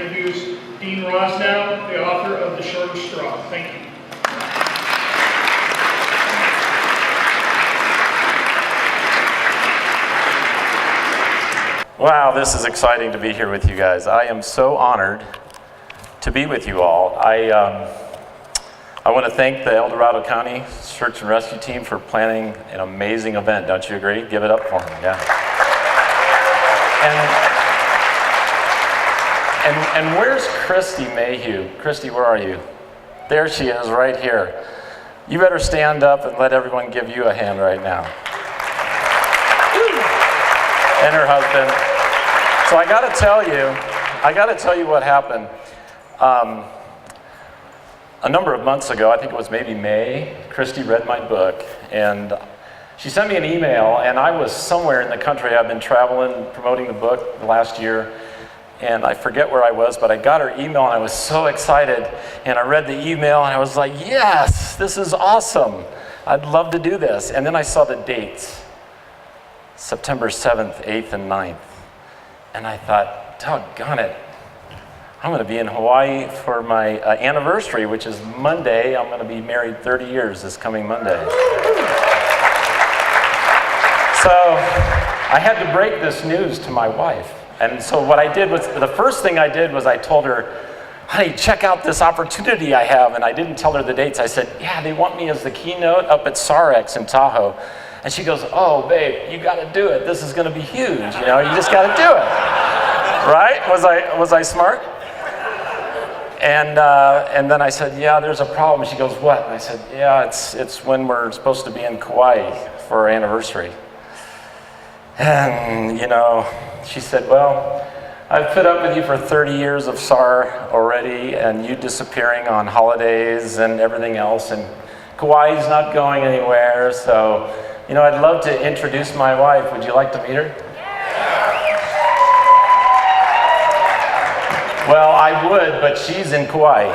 introduce Dean ROSNAU, the author of The Shortest Straw. Thank you. Wow, this is exciting to be here with you guys. I am so honored to be with you all. I want to thank the El Dorado County Search and Rescue Team for planning an amazing event. Don't you agree? Give it up for them, yeah. And where's Christy Mayhew? Christy, where are you? There she is, right here. You better stand up and let everyone give you a hand right now. And her husband. So I got to tell you what happened. A number of months ago, I think it was maybe May, Christy read my book, and she sent me an email, and I was somewhere in the country. I've been traveling, promoting the book the last year, and I forget where I was, but I got her email, and I was so excited, and I read the email, and I was like, yes, this is awesome. I'd love to do this. And then I saw the dates, September 7th, 8th, and 9th, and I thought, doggone it. I'm going to be in Hawaii for my anniversary, which is Monday. I'm going to be married 30 years this coming Monday. So I had to break this news to my wife. And so what I did was, the first thing I did was I told her, honey, check out this opportunity I have. And I didn't tell her the dates. I said, yeah, they want me as the keynote up at SAR in Tahoe. And she goes, oh, babe, you got to do it. This is going to be huge. You know, you just got to do it. Right? Was I smart? And then I said, yeah, there's a problem. She goes, what? And I said, yeah, it's when we're supposed to be in Kauai for our anniversary. And, you know, she said, well, I've put up with you for 30 years of SAR already, and you disappearing on holidays and everything else, and Kauai's not going anywhere, so, you know, I'd love to introduce my wife. Would you like to meet her? Well, I would, but she's in Kauai.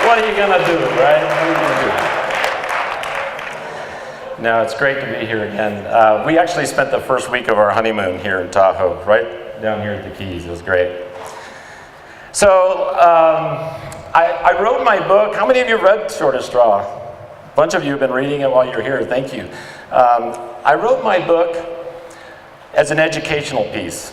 What are you gonna do, right? What are you gonna do? No, it's great to be here again. We actually spent the first week of our honeymoon here in Tahoe, right down here at the Keys. It was great. So, I wrote my book. How many of you read Shortest Straw? A bunch of you have been reading it while you're here. Thank you. I wrote my book as an educational piece,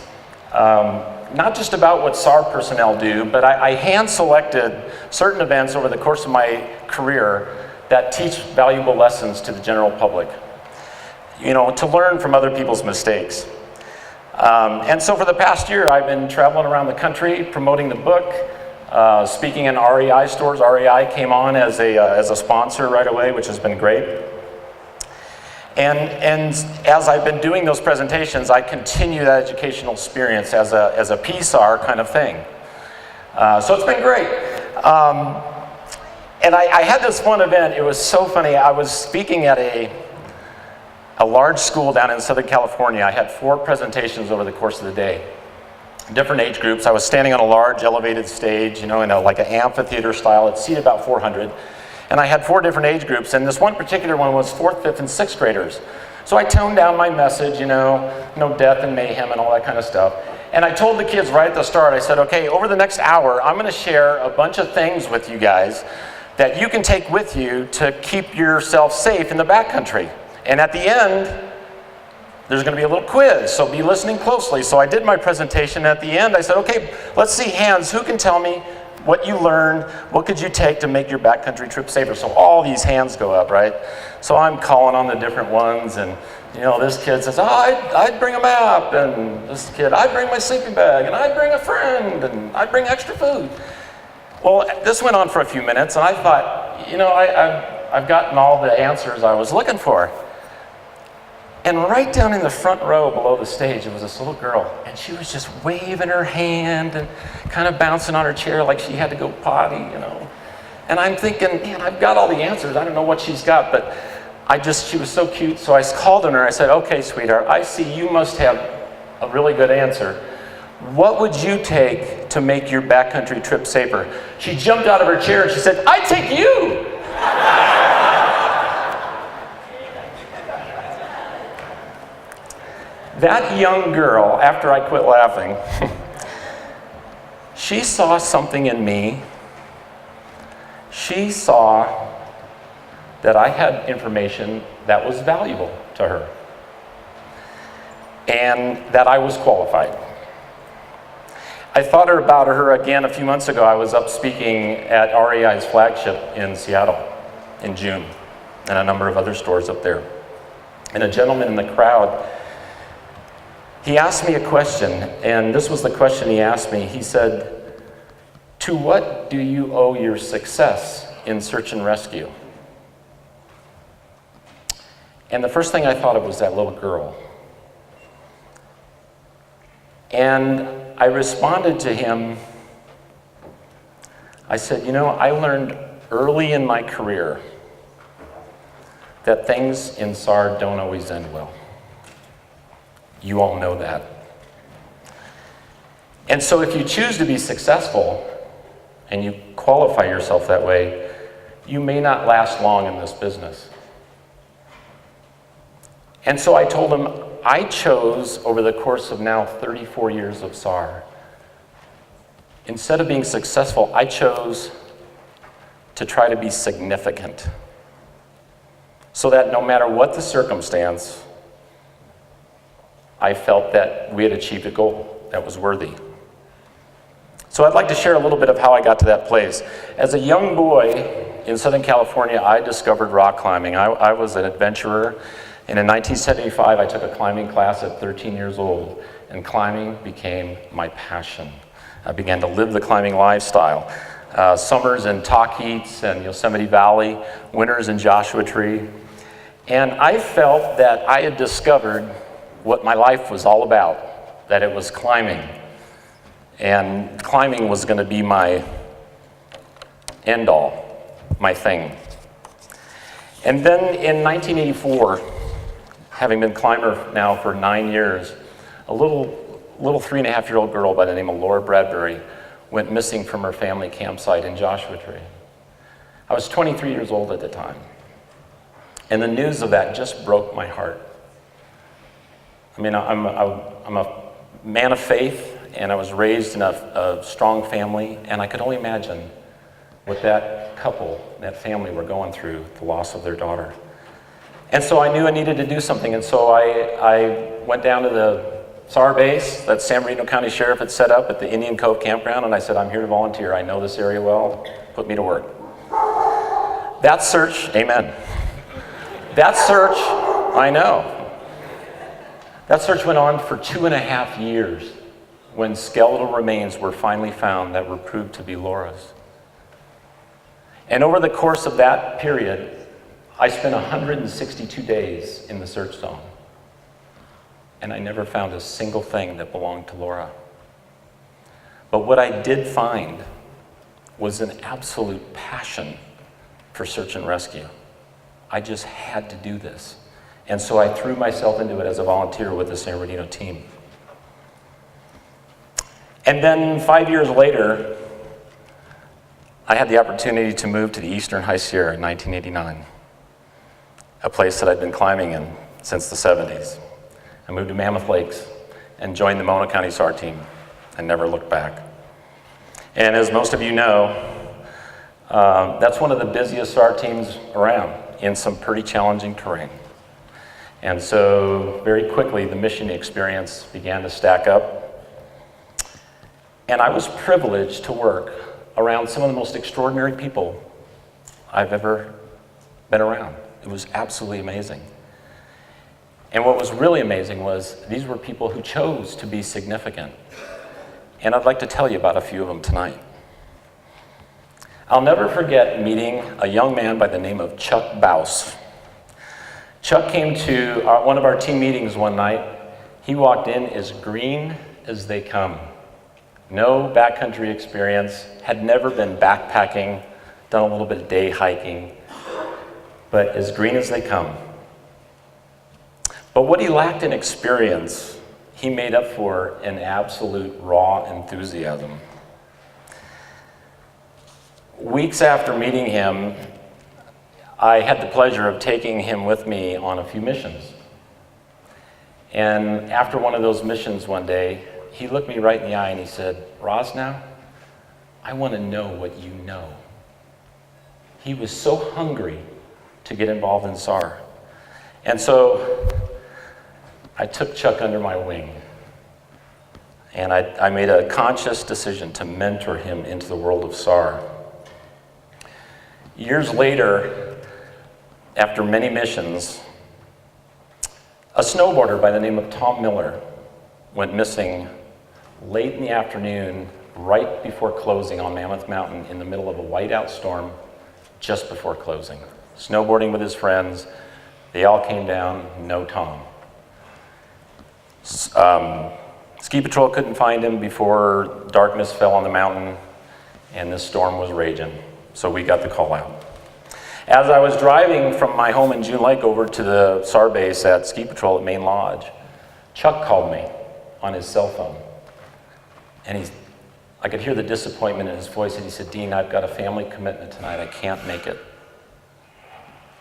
not just about what SAR personnel do, but I hand-selected certain events over the course of my career that teach valuable lessons to the general public, you know, to learn from other people's mistakes. And so for the past year, I've been traveling around the country promoting the book, speaking in REI stores. REI came on as a sponsor right away, which has been great. And as I've been doing those presentations, I continue that educational experience as a PSAR kind of thing. So it's been great. And I had this one event. It was so funny. I was speaking at a large school down in Southern California. I had 4 presentations over the course of the day. Different age groups. I was standing on a large elevated stage, you know, in like an amphitheater style. It seated about 400. And I had 4 different age groups, and this one particular one was 4th, 5th, and 6th graders. So I toned down my message, you know, no death and mayhem and all that kind of stuff. And I told the kids right at the start, I said, okay, over the next hour, I'm gonna share a bunch of things with you guys that you can take with you to keep yourself safe in the backcountry. And at the end, there's gonna be a little quiz, so be listening closely. So I did my presentation. At the end, I said, okay, let's see hands. Who can tell me what you learned, what could you take to make your backcountry trip safer? So all these hands go up, right? So I'm calling on the different ones, and you know, this kid says, oh, I'd bring a map, and this kid, I'd bring my sleeping bag, and I'd bring a friend, and I'd bring extra food. Well, this went on for a few minutes, and I thought, you know, I've gotten all the answers I was looking for. And right down in the front row below the stage, there was this little girl, and she was just waving her hand and kind of bouncing on her chair like she had to go potty, you know. And I'm thinking, man, I've got all the answers. I don't know what she's got, but she was so cute. So I called on her. I said, okay, sweetheart, I see you must have a really good answer. What would you take to make your backcountry trip safer? She jumped out of her chair and she said, I'd take you. That young girl, after I quit laughing, she saw something in me. She saw that I had information that was valuable to her and that I was qualified. I thought about her again a few months ago. I was up speaking at REI's flagship in Seattle in June, and a number of other stores up there. And a gentleman in the crowd, he asked me a question, and this was the question he asked me. He said, "To what do you owe your success in search and rescue?" And the first thing I thought of was that little girl. And I responded to him. I said, "You know, I learned early in my career that things in SAR don't always end well. You all know that. And so if you choose to be successful and you qualify yourself that way, you may not last long in this business." And so I told him, I chose over the course of now 34 years of SAR, instead of being successful, I chose to try to be significant, so that no matter what the circumstance, I felt that we had achieved a goal that was worthy. So I'd like to share a little bit of how I got to that place. As a young boy in Southern California, I discovered rock climbing. I was an adventurer, and in 1975, I took a climbing class at 13 years old, and climbing became my passion. I began to live the climbing lifestyle. Summers in Tahquitz and Yosemite Valley, winters in Joshua Tree. And I felt that I had discovered what my life was all about, that it was climbing. And climbing was going to be my end all, my thing. And then in 1984, having been climber now for 9 years, a little 3.5-year-old girl by the name of Laura Bradbury went missing from her family campsite in Joshua Tree. I was 23 years old at the time. And the news of that just broke my heart. I mean, I'm a man of faith, and I was raised in a strong family, and I could only imagine what that couple, that family were going through, the loss of their daughter. And so I knew I needed to do something, and so I went down to the SAR base that San Bernardino County Sheriff had set up at the Indian Cove Campground, and I said, "I'm here to volunteer. I know this area well. Put me to work." That search, amen. That search, I know. That search went on for 2.5 years when skeletal remains were finally found that were proved to be Laura's. And over the course of that period, I spent 162 days in the search zone, and I never found a single thing that belonged to Laura. But what I did find was an absolute passion for search and rescue. I just had to do this. And so I threw myself into it as a volunteer with the San Bernardino team. And then 5 years later, I had the opportunity to move to the Eastern High Sierra in 1989, a place that I'd been climbing in since the 70s. I moved to Mammoth Lakes and joined the Mono County SAR team and never looked back. And as most of you know, that's one of the busiest SAR teams around in some pretty challenging terrain. And so very quickly, the mission experience began to stack up. And I was privileged to work around some of the most extraordinary people I've ever been around. It was absolutely amazing. And what was really amazing was these were people who chose to be significant. And I'd like to tell you about a few of them tonight. I'll never forget meeting a young man by the name of Chuck Bouse. Chuck came to one of our team meetings one night. He walked in as green as they come. No backcountry experience, had never been backpacking, done a little bit of day hiking, but as green as they come. But what he lacked in experience, he made up for in absolute raw enthusiasm. Weeks after meeting him, I had the pleasure of taking him with me on a few missions. And after one of those missions one day, he looked me right in the eye and he said, "ROSNAU, I want to know what you know." He was so hungry to get involved in SAR. And so I took Chuck under my wing. And I made a conscious decision to mentor him into the world of SAR. Years later, after many missions, a snowboarder by the name of Tom Miller went missing late in the afternoon, right before closing on Mammoth Mountain in the middle of a whiteout storm just before closing. Snowboarding with his friends, they all came down, no Tom. Ski Patrol couldn't find him before darkness fell on the mountain and the storm was raging, so we got the call out. As I was driving from my home in June Lake over to the SAR base at Ski Patrol at Main Lodge, Chuck called me on his cell phone. And I could hear the disappointment in his voice, and he said, "Dean, I've got a family commitment tonight, I can't make it."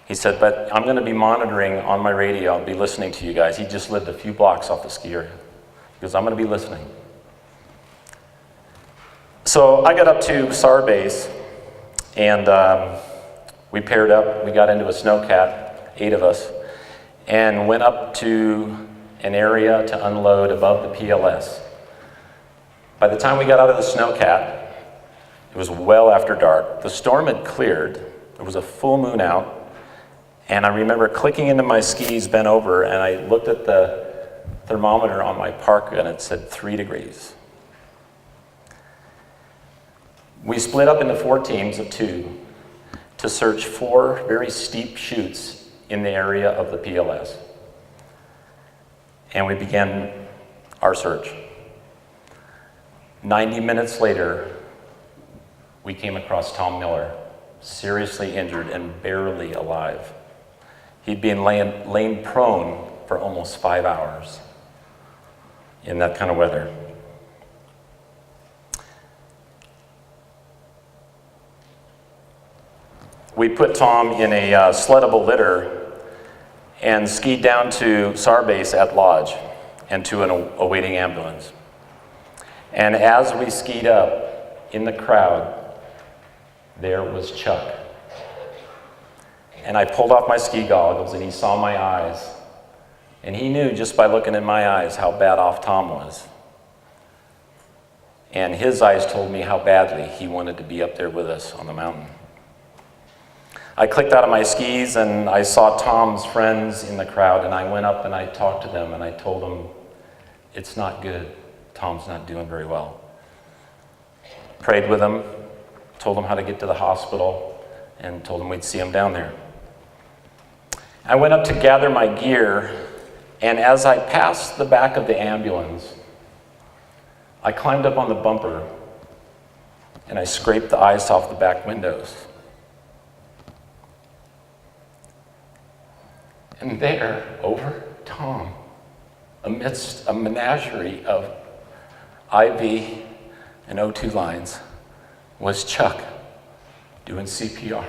He said, "But I'm gonna be monitoring on my radio, I'll be listening to you guys." He just lived a few blocks off the ski area. He goes, "I'm gonna be listening." So I got up to SAR base, and we paired up, we got into a snowcat, 8 of us, and went up to an area to unload above the PLS. By the time we got out of the snowcat, it was well after dark. The storm had cleared, there was a full moon out, and I remember clicking into my skis, bent over, and I looked at the thermometer on my parka and it said 3 degrees. We split up into 4 teams of 2 to search 4 very steep chutes in the area of the PLS. And we began our search. 90 minutes later, we came across Tom Miller, seriously injured and barely alive. He'd been laying prone for almost 5 hours in that kind of weather. We put Tom in a sleddable litter and skied down to SAR base at Lodge and to an awaiting ambulance. And as we skied up in the crowd, there was Chuck. And I pulled off my ski goggles and he saw my eyes. And he knew just by looking in my eyes how bad off Tom was. And his eyes told me how badly he wanted to be up there with us on the mountain. I clicked out of my skis and I saw Tom's friends in the crowd, and I went up and I talked to them and I told them, "It's not good. Tom's not doing very well." Prayed with them, told them how to get to the hospital, and told them we'd see him down there. I went up to gather my gear, and as I passed the back of the ambulance, I climbed up on the bumper and I scraped the ice off the back windows. And there, over Tom, amidst a menagerie of IV and O2 lines, was Chuck doing CPR.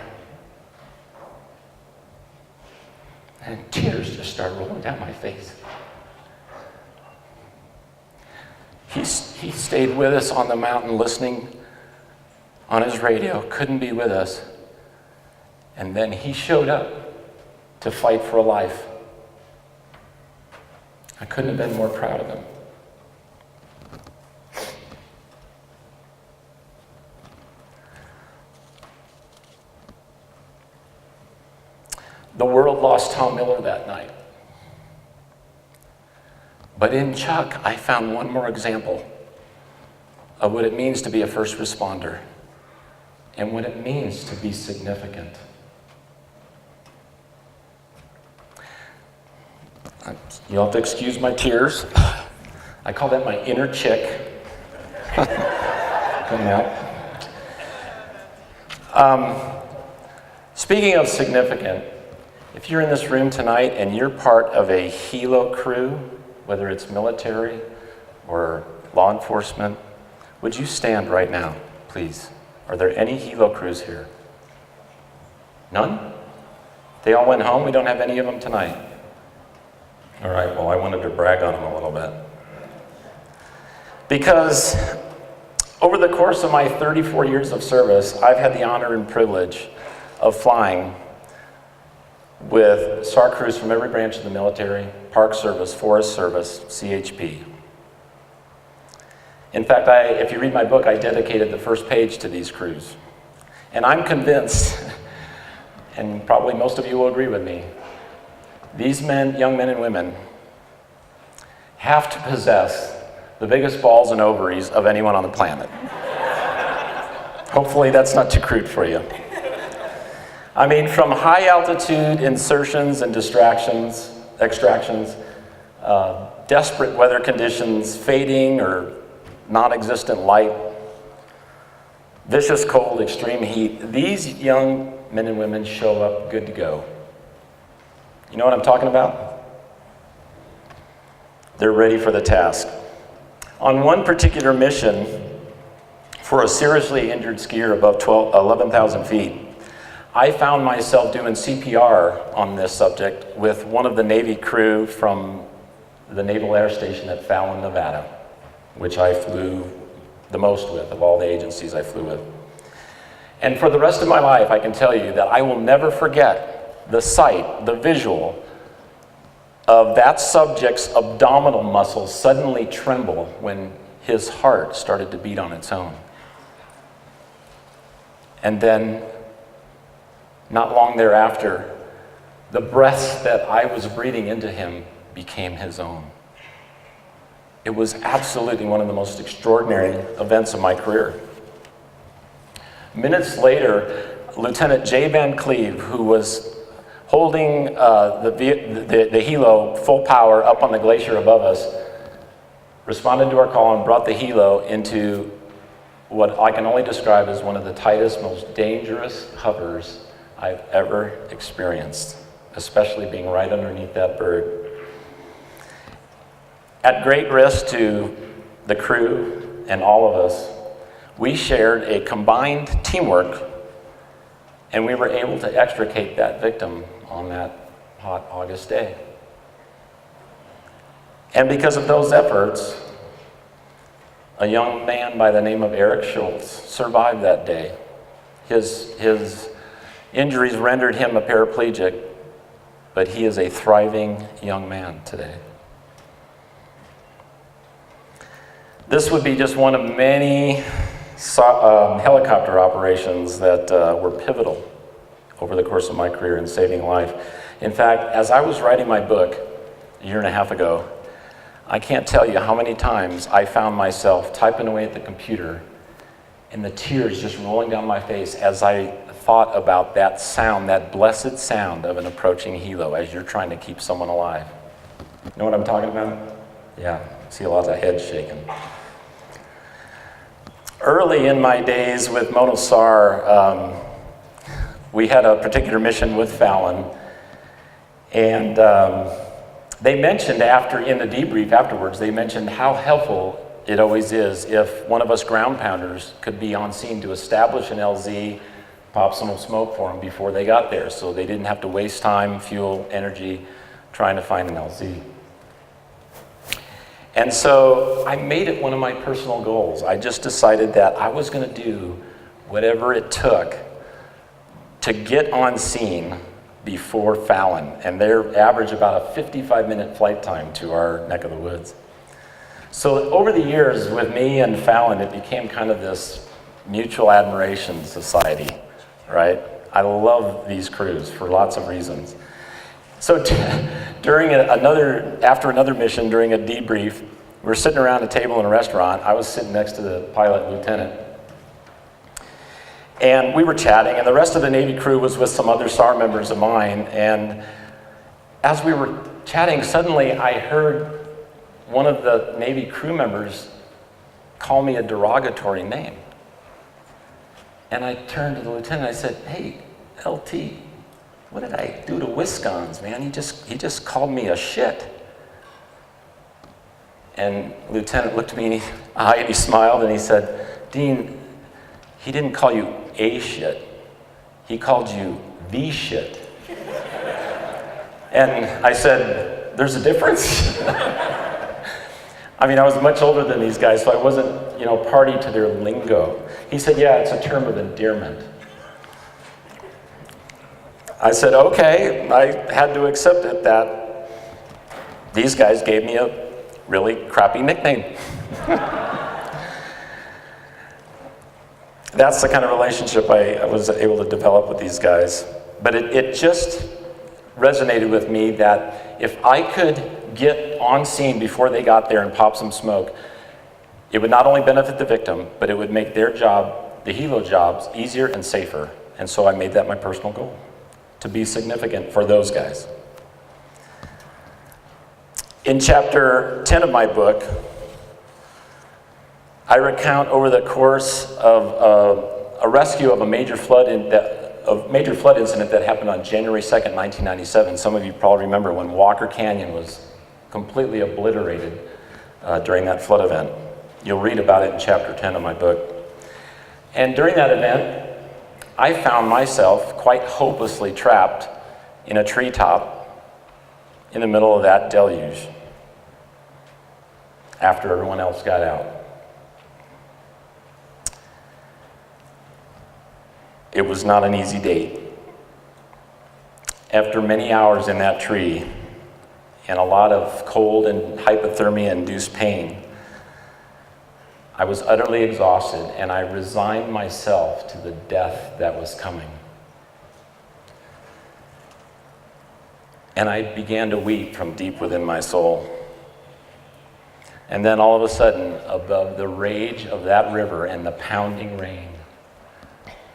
And tears just started rolling down my face. He stayed with us on the mountain listening on his radio, couldn't be with us. And then he showed up to fight for a life. I couldn't have been more proud of him. The world lost Tom Miller that night. But in Chuck, I found one more example of what it means to be a first responder and what it means to be significant. You'll have to excuse my tears. I call that my inner chick coming out. Speaking of significant, if you're in this room tonight and you're part of a helo crew, whether it's military or law enforcement, would you stand right now, please? Are there any helo crews here? None? They all went home? We don't have any of them tonight. All right, well, I wanted to brag on him a little bit. Because over the course of my 34 years of service, I've had the honor and privilege of flying with SAR crews from every branch of the military, Park Service, Forest Service, CHP. In fact, if you read my book, I dedicated the first page to these crews. And I'm convinced, and probably most of you will agree with me, these men, young men and women, have to possess the biggest balls and ovaries of anyone on the planet. Hopefully that's not too crude for you. I mean, from high altitude insertions and extractions, desperate weather conditions, fading or non-existent light, vicious cold, extreme heat, these young men and women show up good to go. You know what I'm talking about? They're ready for the task. On one particular mission, for a seriously injured skier above 11,000 feet, I found myself doing CPR on this subject with one of the Navy crew from the Naval Air Station at Fallon, Nevada, which I flew the most with of all the agencies I flew with. And for the rest of my life, I can tell you that I will never forget the sight, the visual of that subject's abdominal muscles suddenly tremble when his heart started to beat on its own. And then, not long thereafter, the breath that I was breathing into him became his own. It was absolutely one of the most extraordinary events of my career. Minutes later, Lieutenant J. Van Cleve, who was holding the helo full power up on the glacier above us, responded to our call and brought the helo into what I can only describe as one of the tightest, most dangerous hovers I've ever experienced, especially being right underneath that bird. At great risk to the crew and all of us, we shared a combined teamwork, and we were able to extricate that victim on that hot August day. And because of those efforts, a young man by the name of Eric Schultz survived that day. His injuries rendered him a paraplegic, but he is a thriving young man today. This would be just one of many helicopter operations that were pivotal over the course of my career in saving life. In fact, as I was writing my book a year and a half ago, I can't tell you how many times I found myself typing away at the computer and the tears just rolling down my face as I thought about that sound, that blessed sound of an approaching helo as you're trying to keep someone alive. You know what I'm talking about? Yeah, see lots of heads shaking. Early in my days with SAR, we had a particular mission with Fallon, and they mentioned in the debrief afterwards, they mentioned how helpful it always is if one of us ground pounders could be on scene to establish an LZ, pop some smoke for them before they got there, so they didn't have to waste time, fuel, energy trying to find an LZ. And so I made it one of my personal goals. I just decided that I was going to do whatever it took to get on scene before Fallon, and they're average about a 55-minute flight time to our neck of the woods. So over the years with me and Fallon, it became kind of this mutual admiration society, right? I love these crews for lots of reasons. So after another mission, during a debrief, we were sitting around a table in a restaurant. I was sitting next to the pilot lieutenant. And we were chatting, and the rest of the Navy crew was with some other SAR members of mine. And as we were chatting, suddenly I heard one of the Navy crew members call me a derogatory name. And I turned to the lieutenant and I said, "Hey, LT, what did I do to Wisconsin, man? He just called me a shit." And the lieutenant looked at me and he smiled and he said, "Dean, he didn't call you a shit. He called you the shit." And I said, there's a difference? I mean, I was much older than these guys, so I wasn't, party to their lingo. He said, yeah, it's a term of endearment. I said, okay. I had to accept it that these guys gave me a really crappy nickname. That's the kind of relationship I was able to develop with these guys. But it just resonated with me that if I could get on scene before they got there and pop some smoke, it would not only benefit the victim, but it would make their job, the helo jobs, easier and safer. And so I made that my personal goal, to be significant for those guys. In chapter 10 of my book, I recount over the course of a rescue of a major flood incident that happened on January 2nd, 1997. Some of you probably remember when Walker Canyon was completely obliterated during that flood event. You'll read about it in chapter 10 of my book. And during that event, I found myself quite hopelessly trapped in a treetop in the middle of that deluge after everyone else got out. It was not an easy date. After many hours in that tree and a lot of cold and hypothermia-induced pain, I was utterly exhausted and I resigned myself to the death that was coming. And I began to weep from deep within my soul. And then all of a sudden, above the rage of that river and the pounding rain,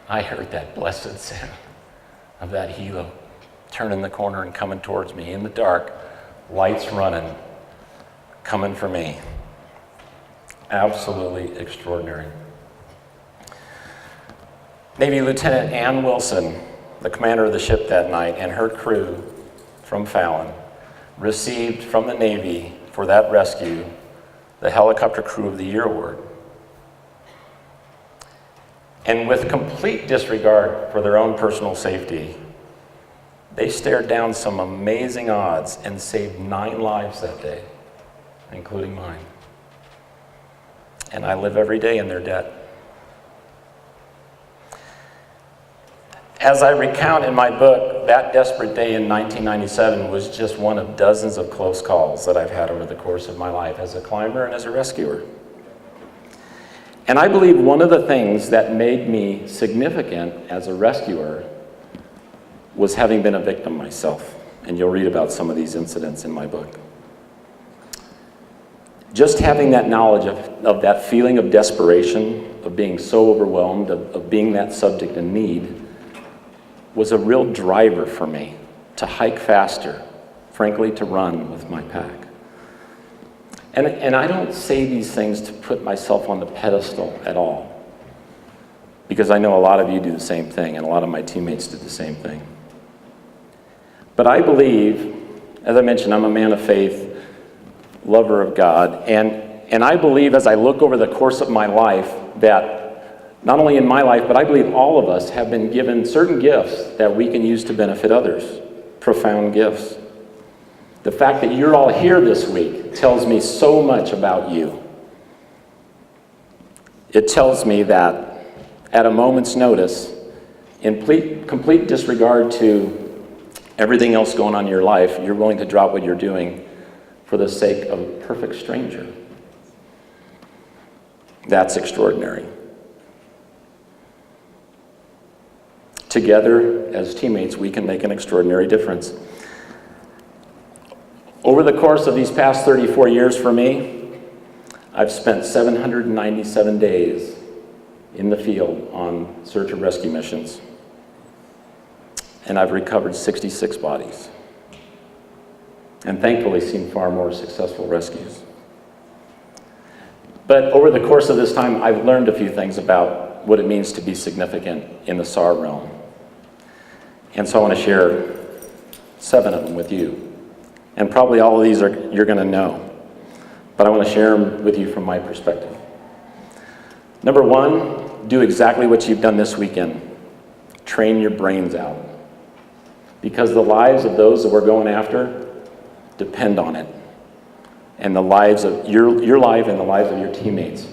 I heard that blessed sound of that helo turning the corner and coming towards me in the dark, lights running, coming for me. Absolutely extraordinary. Navy Lieutenant Ann Wilson, the commander of the ship that night, and her crew from Fallon received from the Navy for that rescue the Helicopter Crew of the Year award. And with complete disregard for their own personal safety, they stared down some amazing odds and saved 9 lives that day, including mine. And I live every day in their debt. As I recount in my book, that desperate day in 1997 was just one of dozens of close calls that I've had over the course of my life as a climber and as a rescuer. And I believe one of the things that made me significant as a rescuer was having been a victim myself. And you'll read about some of these incidents in my book. Just having that knowledge of that feeling of desperation, of being so overwhelmed, of being that subject in need, was a real driver for me to hike faster, frankly, to run with my pack. And I don't say these things to put myself on the pedestal at all, because I know a lot of you do the same thing, and a lot of my teammates did the same thing. But I believe, as I mentioned, I'm a man of faith, lover of God, and I believe as I look over the course of my life that not only in my life, but I believe all of us have been given certain gifts that we can use to benefit others, profound gifts. The fact that you're all here this week tells me so much about you. It tells me that at a moment's notice, in complete disregard to everything else going on in your life, you're willing to drop what you're doing for the sake of a perfect stranger. That's extraordinary. Together, as teammates, we can make an extraordinary difference. Over the course of these past 34 years for me, I've spent 797 days in the field on search and rescue missions. And I've recovered 66 bodies. And thankfully seen far more successful rescues. But over the course of this time, I've learned a few things about what it means to be significant in the SAR realm. And so I want to share 7 of them with you. And probably all of these you're going to know. But I want to share them with you from my perspective. Number 1, do exactly what you've done this weekend. Train your brains out. Because the lives of those that we're going after depend on it. And the lives of your life and the lives of your teammates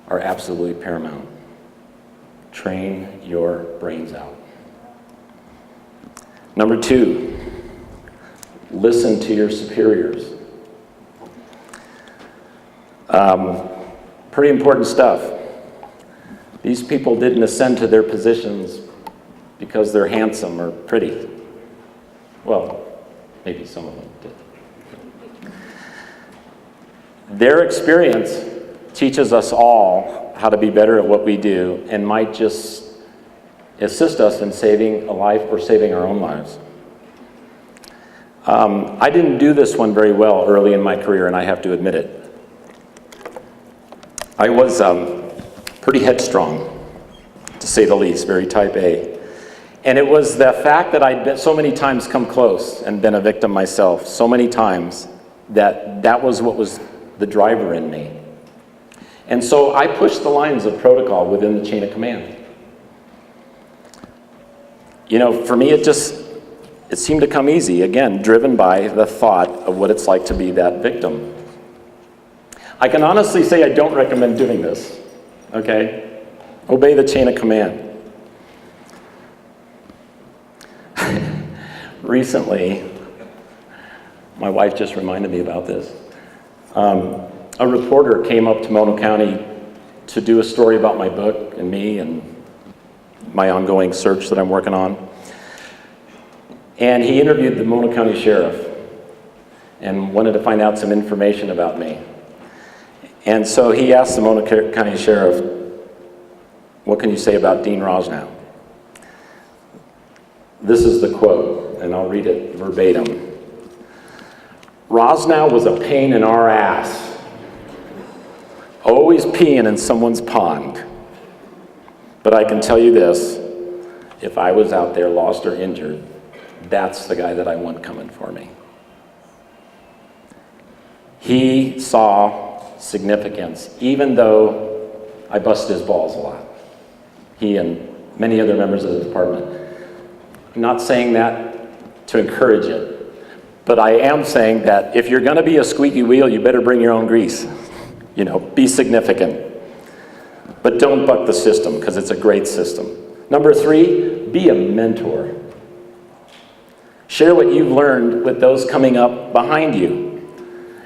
are absolutely paramount. Train your brains out. Number 2, listen to your superiors. Pretty important stuff. These people didn't ascend to their positions because they're handsome or pretty. Well, maybe some of them did. Their experience teaches us all how to be better at what we do and might just assist us in saving a life or saving our own lives. I didn't do this one very well early in my career, and I have to admit it. I was pretty headstrong, to say the least, very type A. And it was the fact that I'd been so many times come close and been a victim myself, so many times, that was what was the driver in me. And so I pushed the lines of protocol within the chain of command. You know, for me, it seemed to come easy, again, driven by the thought of what it's like to be that victim. I can honestly say I don't recommend doing this, okay? Obey the chain of command. Recently, my wife just reminded me about this. A reporter came up to Mono County to do a story about my book and me and my ongoing search that I'm working on. And he interviewed the Mono County Sheriff and wanted to find out some information about me. And so he asked the Mono County Sheriff, "What can you say about Dean ROSNAU?" This is the quote, and I'll read it verbatim. "ROSNAU was a pain in our ass. Always peeing in someone's pond. But I can tell you this, if I was out there lost or injured, that's the guy that I want coming for me." He saw significance, even though I busted his balls a lot. He and many other members of the department. I'm not saying that to encourage it, but I am saying that if you're gonna be a squeaky wheel, you better bring your own grease. You know, be significant. But don't buck the system, because it's a great system. Number 3, be a mentor. Share what you've learned with those coming up behind you.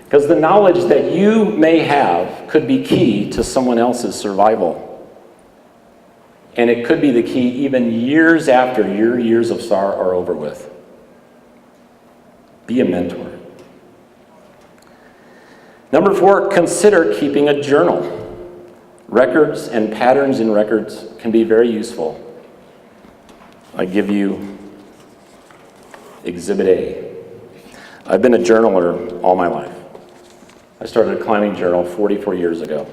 Because the knowledge that you may have could be key to someone else's survival. And it could be the key even years after your years of SAR are over with. Be a mentor. Number 4, consider keeping a journal. Records and patterns in records can be very useful. I give you Exhibit A. I've been a journaler all my life. I started a climbing journal 44 years ago.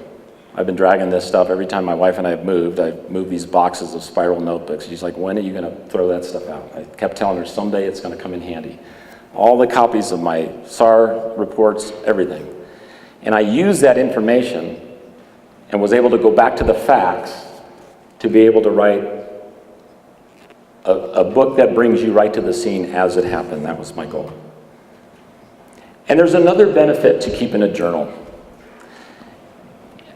I've been dragging this stuff every time my wife and I have moved. I've moved these boxes of spiral notebooks. She's like, "When are you going to throw that stuff out?" I kept telling her, someday it's going to come in handy. All the copies of my SAR reports, everything. And I used that information and was able to go back to the facts to be able to write a book that brings you right to the scene as it happened. That was my goal. And there's another benefit to keeping a journal.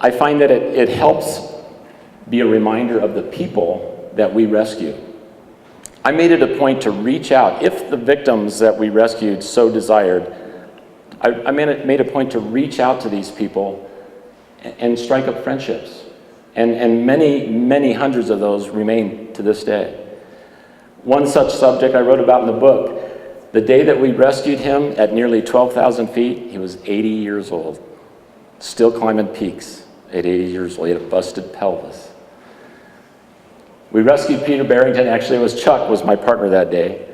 I find that it helps be a reminder of the people that we rescue. I made it a point to reach out, if the victims that we rescued so desired, I made a point to reach out to these people and strike up friendships. And many, many hundreds of those remain to this day. One such subject I wrote about in the book, the day that we rescued him at nearly 12,000 feet, he was 80 years old, still climbing peaks at 80 years old. He had a busted pelvis. We rescued Peter Barrington. Actually, it was Chuck was my partner that day.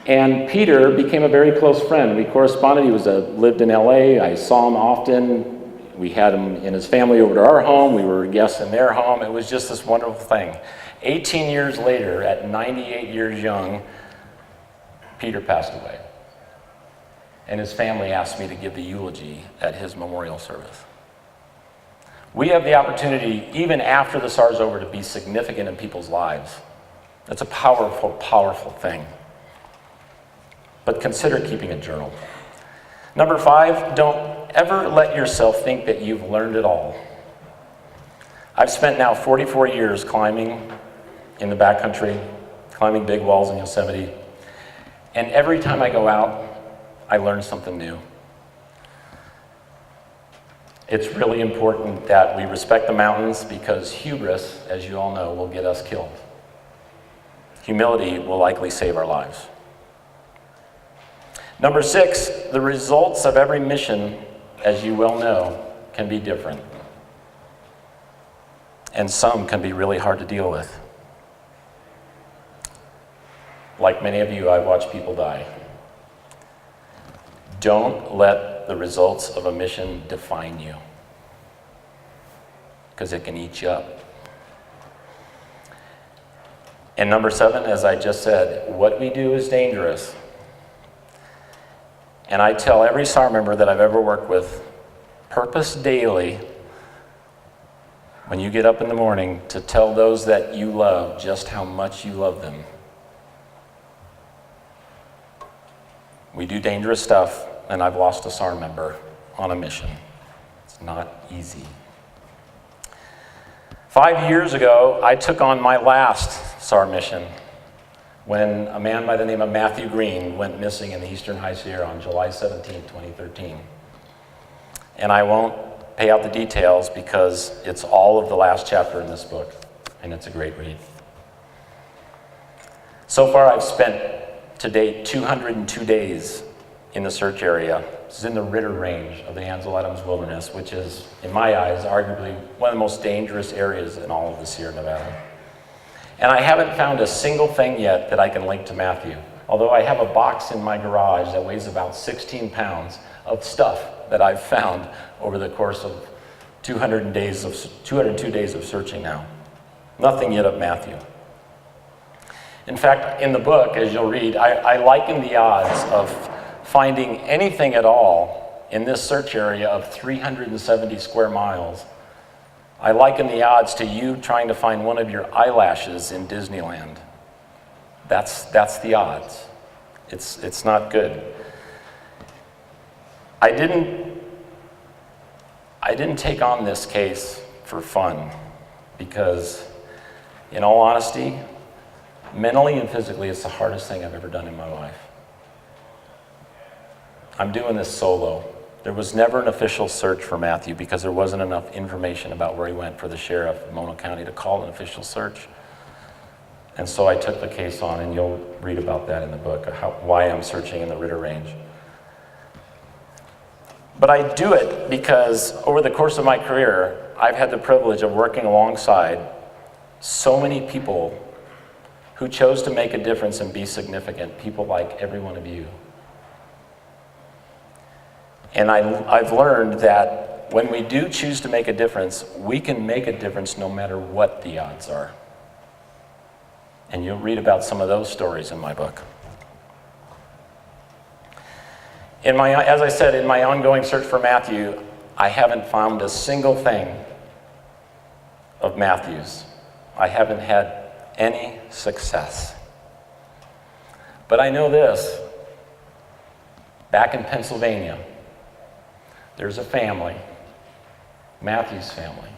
And Peter became a very close friend. We corresponded. He lived in LA. I saw him often. We had him and his family over to our home. We were guests in their home. It was just this wonderful thing. 18 years later, at 98 years young, Peter passed away. And his family asked me to give the eulogy at his memorial service. We have the opportunity, even after the SAR's over, to be significant in people's lives. That's a powerful, powerful thing. But consider keeping a journal. Number 5, don't ever let yourself think that you've learned it all. I've spent now 44 years climbing in the backcountry, climbing big walls in Yosemite, and every time I go out, I learn something new. It's really important that we respect the mountains because hubris, as you all know, will get us killed. Humility will likely save our lives. Number 6, the results of every mission, as you well know, can be different. And some can be really hard to deal with. Like many of you, I've watched people die. Don't let the results of a mission define you, because it can eat you up. And number 7, as I just said, what we do is dangerous. And I tell every SAR member that I've ever worked with, purpose daily, when you get up in the morning, to tell those that you love just how much you love them. We do dangerous stuff, and I've lost a SAR member on a mission. It's not easy. 5 years ago, I took on my last SAR mission when a man by the name of Matthew Green went missing in the Eastern High Sierra on July 17, 2013. And I won't pay out the details because it's all of the last chapter in this book, and it's a great read. So far, I've spent to date 202 days in the search area. This is in the Ritter Range of the Ansel Adams Wilderness, which is, in my eyes, arguably one of the most dangerous areas in all of the Sierra Nevada. And I haven't found a single thing yet that I can link to Matthew, although I have a box in my garage that weighs about 16 pounds of stuff that I've found over the course of 202 days of searching now. Nothing yet of Matthew. In fact, in the book, as you'll read, I liken the odds of finding anything at all in this search area of 370 square miles. I liken the odds to you trying to find one of your eyelashes in Disneyland. That's the odds. It's not good. I didn't take on this case for fun because, in all honesty, mentally and physically, it's the hardest thing I've ever done in my life. I'm doing this solo. There was never an official search for Matthew because there wasn't enough information about where he went for the sheriff of Mono County to call an official search. And so I took the case on, and you'll read about that in the book, why I'm searching in the Ritter Range. But I do it because over the course of my career, I've had the privilege of working alongside so many people who chose to make a difference and be significant, people like every one of you. And I've learned that when we do choose to make a difference, we can make a difference no matter what the odds are. And you'll read about some of those stories in my book. As I said, in my ongoing search for Matthew, I haven't found a single thing of Matthew's. I haven't had any success. But I know this. Back in Pennsylvania, there's a family, Matthew's family,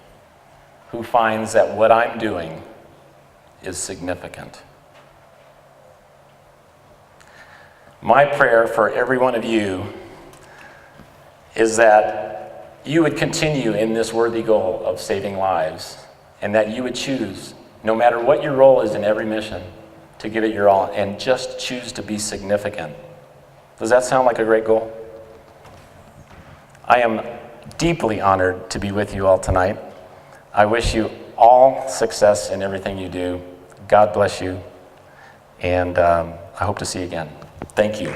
who finds that what I'm doing is significant. My prayer for every one of you is that you would continue in this worthy goal of saving lives, and that you would choose, no matter what your role is in every mission, to give it your all and just choose to be significant. Does that sound like a great goal? I am deeply honored to be with you all tonight. I wish you all success in everything you do. God bless you, and I hope to see you again. Thank you.